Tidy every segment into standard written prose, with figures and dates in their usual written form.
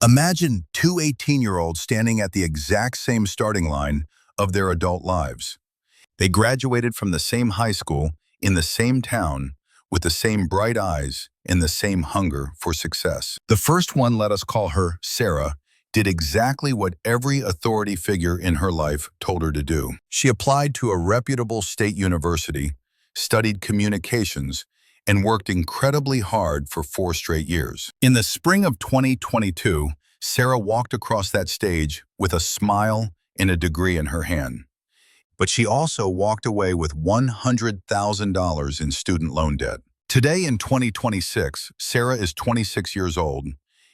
Imagine two 18-year-olds standing at the exact same starting line of their adult lives. They graduated from the same high school, in the same town, with the same bright eyes and the same hunger for success. The first one, let us call her Sarah, did exactly what every authority figure in her life told her to do. She applied to a reputable state university, studied communications, and worked incredibly hard for 4 straight years. In the spring of 2022, Sarah walked across that stage with a smile and a degree in her hand. But she also walked away with $100,000 in student loan debt. Today in 2026, Sarah is 26 years old,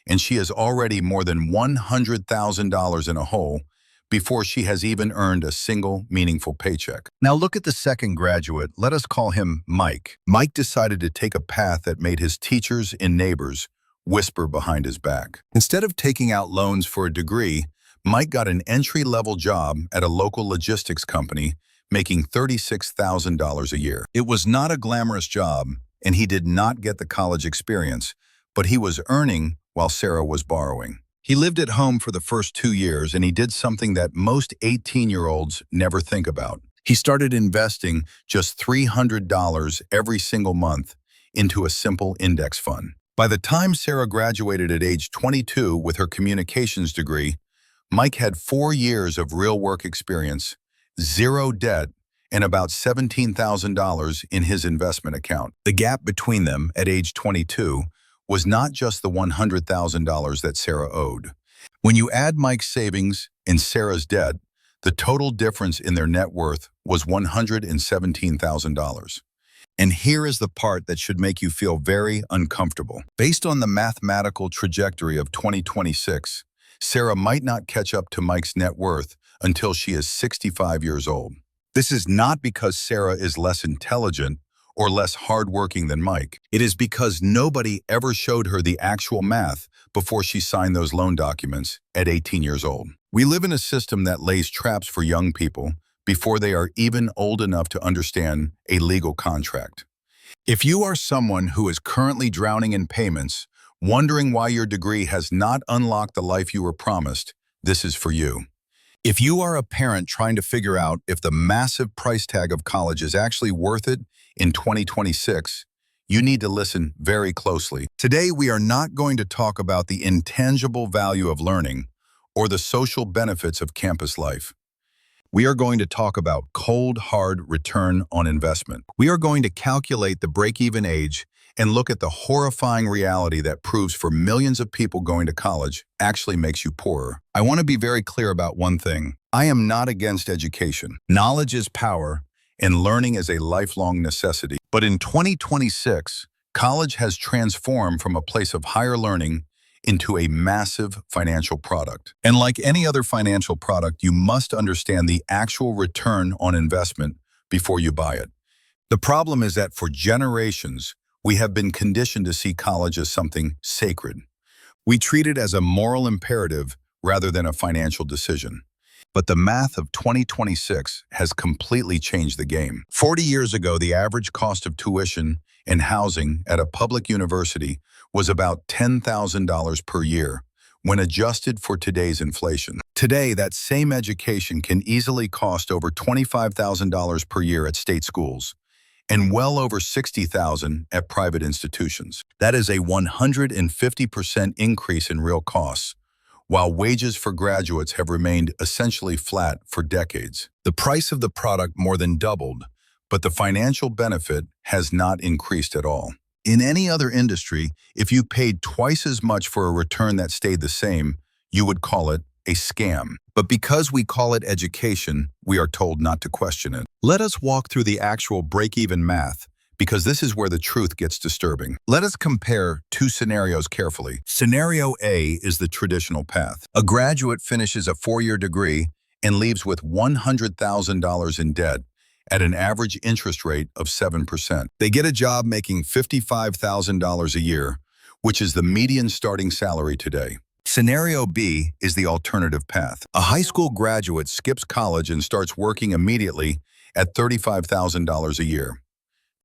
and she is already more than $100,000 in a hole before she has even earned a single meaningful paycheck. Now look at the second graduate. Let us call him Mike. Mike decided to take a path that made his teachers and neighbors whisper behind his back. Instead of taking out loans for a degree, Mike got an entry-level job at a local logistics company, making $36,000 a year. It was not a glamorous job, and he did not get the college experience, but he was earning while Sarah was borrowing. He lived at home for the first 2 years, and he did something that most 18-year-olds never think about. He started investing just $300 every single month into a simple index fund. By the time Sarah graduated at age 22 with her communications degree, Mike had 4 years of real work experience, 0 debt, and about $17,000 in his investment account. The gap between them at age 22 was not just the $100,000 that Sarah owed. When you add Mike's savings and Sarah's debt, the total difference in their net worth was $117,000. And here is the part that should make you feel very uncomfortable. Based on the mathematical trajectory of 2026, Sarah might not catch up to Mike's net worth until she is 65 years old. This is not because Sarah is less intelligent or less hardworking than Mike. It is because nobody ever showed her the actual math before she signed those loan documents at 18 years old. We live in a system that lays traps for young people before they are even old enough to understand a legal contract. If you are someone who is currently drowning in payments, wondering why your degree has not unlocked the life you were promised, this is for you. If you are a parent trying to figure out if the massive price tag of college is actually worth it in 2026, you need to listen very closely. Today, we are not going to talk about the intangible value of learning or the social benefits of campus life. We are going to talk about cold, hard return on investment. We are going to calculate the break-even age and look at the horrifying reality that proves for millions of people going to college actually makes you poorer. I want to be very clear about one thing. I am not against education. Knowledge is power, and learning is a lifelong necessity. But in 2026, college has transformed from a place of higher learning into a massive financial product. And like any other financial product, you must understand the actual return on investment before you buy it. The problem is that for generations, we have been conditioned to see college as something sacred. We treat it as a moral imperative rather than a financial decision. But the math of 2026 has completely changed the game. 40 years ago, the average cost of tuition and housing at a public university was about $10,000 per year when adjusted for today's inflation. Today, that same education can easily cost over $25,000 per year at state schools and well over $60,000 at private institutions. That is a 150% increase in real costs, while wages for graduates have remained essentially flat for decades. The price of the product more than doubled, but the financial benefit has not increased at all. In any other industry, if you paid twice as much for a return that stayed the same, you would call it a scam. But because we call it education, we are told not to question it. Let us walk through the actual break-even math, because this is where the truth gets disturbing. Let us compare 2 scenarios carefully. Scenario A is the traditional path. A graduate finishes a 4-year degree and leaves with $100,000 in debt at an average interest rate of 7%. They get a job making $55,000 a year, which is the median starting salary today. Scenario B is the alternative path. A high school graduate skips college and starts working immediately at $35,000 a year.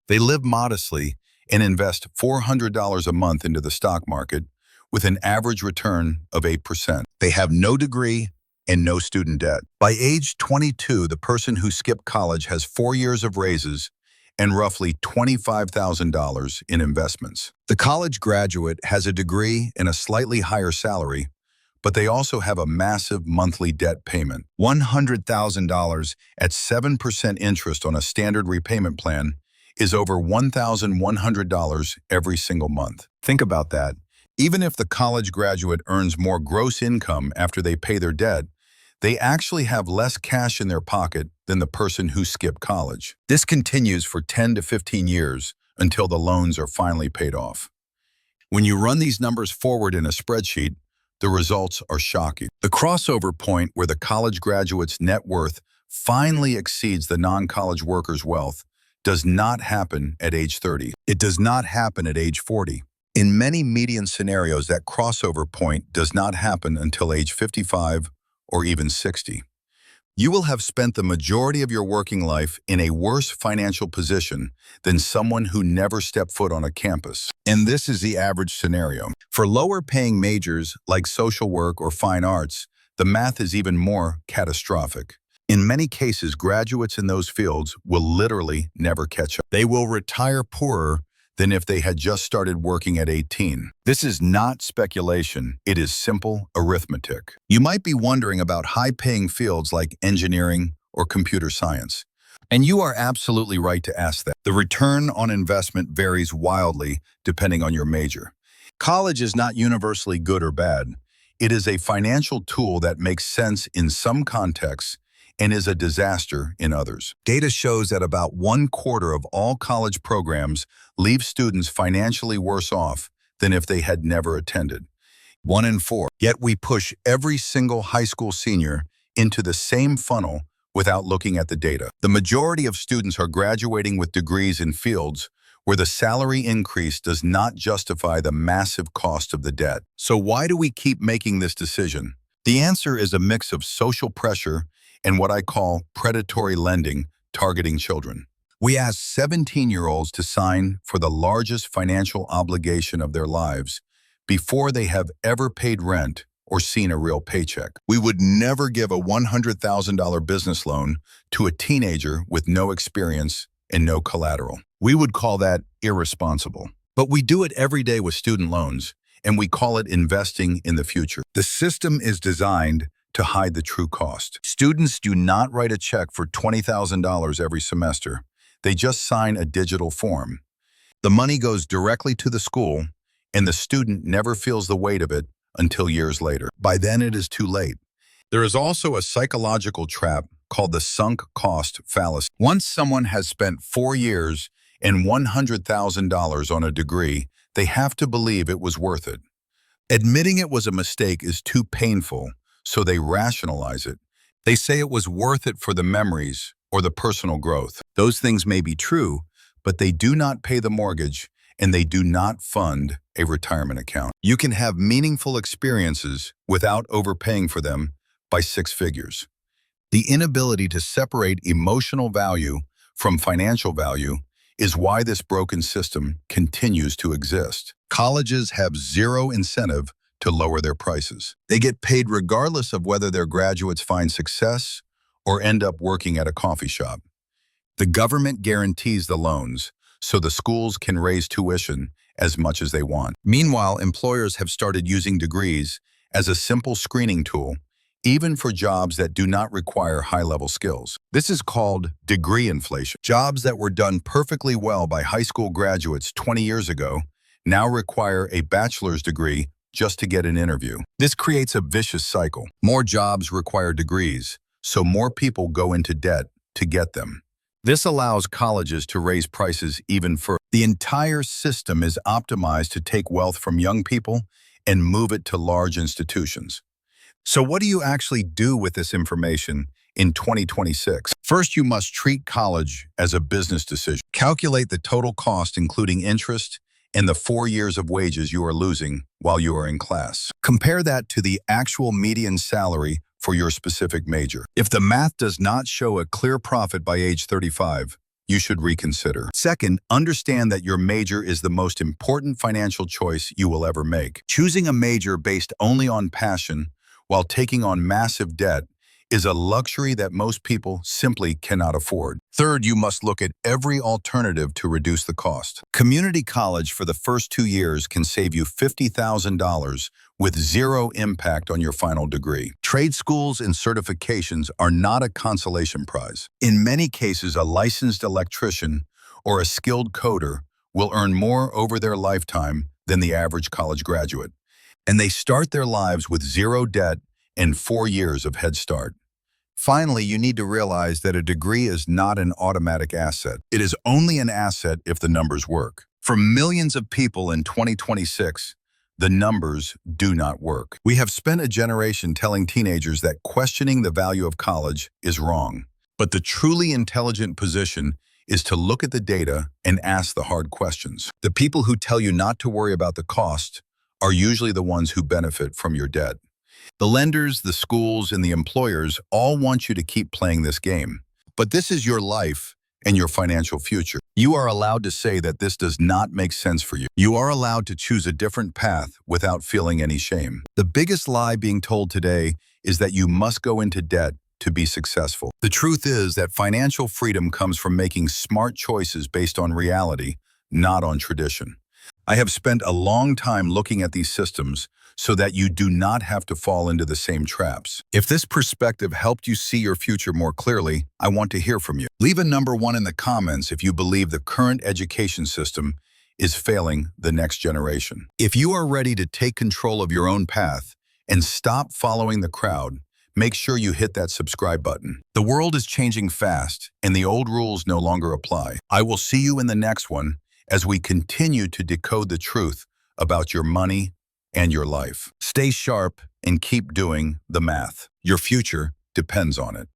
They live modestly and invest $400 a month into the stock market, with an average return of 8%. They have no degree and no student debt. By age 22, the person who skipped college has 4 years of raises and roughly $25,000 in investments. The college graduate has a degree and a slightly higher salary, but they also have a massive monthly debt payment. $100,000 at 7% interest on a standard repayment plan is over $1,100 every single month. Think about that. Even if the college graduate earns more gross income after they pay their debt, they actually have less cash in their pocket than the person who skipped college. This continues for 10 to 15 years until the loans are finally paid off. When you run these numbers forward in a spreadsheet, the results are shocking. The crossover point where the college graduate's net worth finally exceeds the non-college worker's wealth does not happen at age 30. It does not happen at age 40. In many median scenarios, that crossover point does not happen until age 55 or even 60. You will have spent the majority of your working life in a worse financial position than someone who never stepped foot on a campus. And this is the average scenario. For lower-paying majors like social work or fine arts, the math is even more catastrophic. In many cases, graduates in those fields will literally never catch up. They will retire poorer than if they had just started working at 18. This is not speculation, it is simple arithmetic. You might be wondering about high-paying fields like engineering or computer science. And you are absolutely right to ask that. The return on investment varies wildly depending on your major. College is not universally good or bad. It is a financial tool that makes sense in some contexts and is a disaster in others. Data shows that about 1/4 of all college programs leave students financially worse off than if they had never attended. 1 in 4. Yet we push every single high school senior into the same funnel without looking at the data. The majority of students are graduating with degrees in fields where the salary increase does not justify the massive cost of the debt. So why do we keep making this decision? The answer is a mix of social pressure and what I call predatory lending targeting children. We ask 17-year-olds to sign for the largest financial obligation of their lives before they have ever paid rent or seen a real paycheck. We would never give a $100,000 business loan to a teenager with no experience and no collateral. We would call that irresponsible. But we do it every day with student loans, and we call it investing in the future. The system is designed to hide the true cost. Students do not write a check for $20,000 every semester. They just sign a digital form. The money goes directly to the school, and the student never feels the weight of it until years later. By then, it is too late. There is also a psychological trap called the sunk cost fallacy. Once someone has spent 4 years and $100,000 on a degree, they have to believe it was worth it. Admitting it was a mistake is too painful, so they rationalize it. They say it was worth it for the memories or the personal growth. Those things may be true, but they do not pay the mortgage and they do not fund a retirement account. You can have meaningful experiences without overpaying for them by 6 figures. The inability to separate emotional value from financial value is why this broken system continues to exist. Colleges have zero incentive to lower their prices. They get paid regardless of whether their graduates find success or end up working at a coffee shop. The government guarantees the loans, so the schools can raise tuition as much as they want. Meanwhile, employers have started using degrees as a simple screening tool, even for jobs that do not require high-level skills. This is called degree inflation. Jobs that were done perfectly well by high school graduates 20 years ago now require a bachelor's degree just to get an interview. This creates a vicious cycle. More jobs require degrees, so more people go into debt to get them. This allows colleges to raise prices even further. The entire system is optimized to take wealth from young people and move it to large institutions. So what do you actually do with this information in 2026? First, you must treat college as a business decision. Calculate the total cost, including interest, and the 4 years of wages you are losing while you are in class. Compare that to the actual median salary for your specific major. If the math does not show a clear profit by age 35, you should reconsider. Second, understand that your major is the most important financial choice you will ever make. Choosing a major based only on passion while taking on massive debt is a luxury that most people simply cannot afford. Third, you must look at every alternative to reduce the cost. Community college for the first 2 years can save you $50,000 with zero impact on your final degree. Trade schools and certifications are not a consolation prize. In many cases, a licensed electrician or a skilled coder will earn more over their lifetime than the average college graduate. And they start their lives with zero debt and 4 years of head start. Finally, you need to realize that a degree is not an automatic asset. It is only an asset if the numbers work. For millions of people in 2026, the numbers do not work. We have spent a generation telling teenagers that questioning the value of college is wrong. But the truly intelligent position is to look at the data and ask the hard questions. The people who tell you not to worry about the cost are usually the ones who benefit from your debt. The lenders, the schools, and the employers all want you to keep playing this game. But this is your life and your financial future. You are allowed to say that this does not make sense for you. You are allowed to choose a different path without feeling any shame. The biggest lie being told today is that you must go into debt to be successful. The truth is that financial freedom comes from making smart choices based on reality, not on tradition. I have spent a long time looking at these systems so that you do not have to fall into the same traps. If this perspective helped you see your future more clearly, I want to hear from you. Leave a number 1 in the comments if you believe the current education system is failing the next generation. If you are ready to take control of your own path and stop following the crowd, make sure you hit that subscribe button. The world is changing fast, and the old rules no longer apply. I will see you in the next one as we continue to decode the truth about your money and your life. Stay sharp and keep doing the math. Your future depends on it.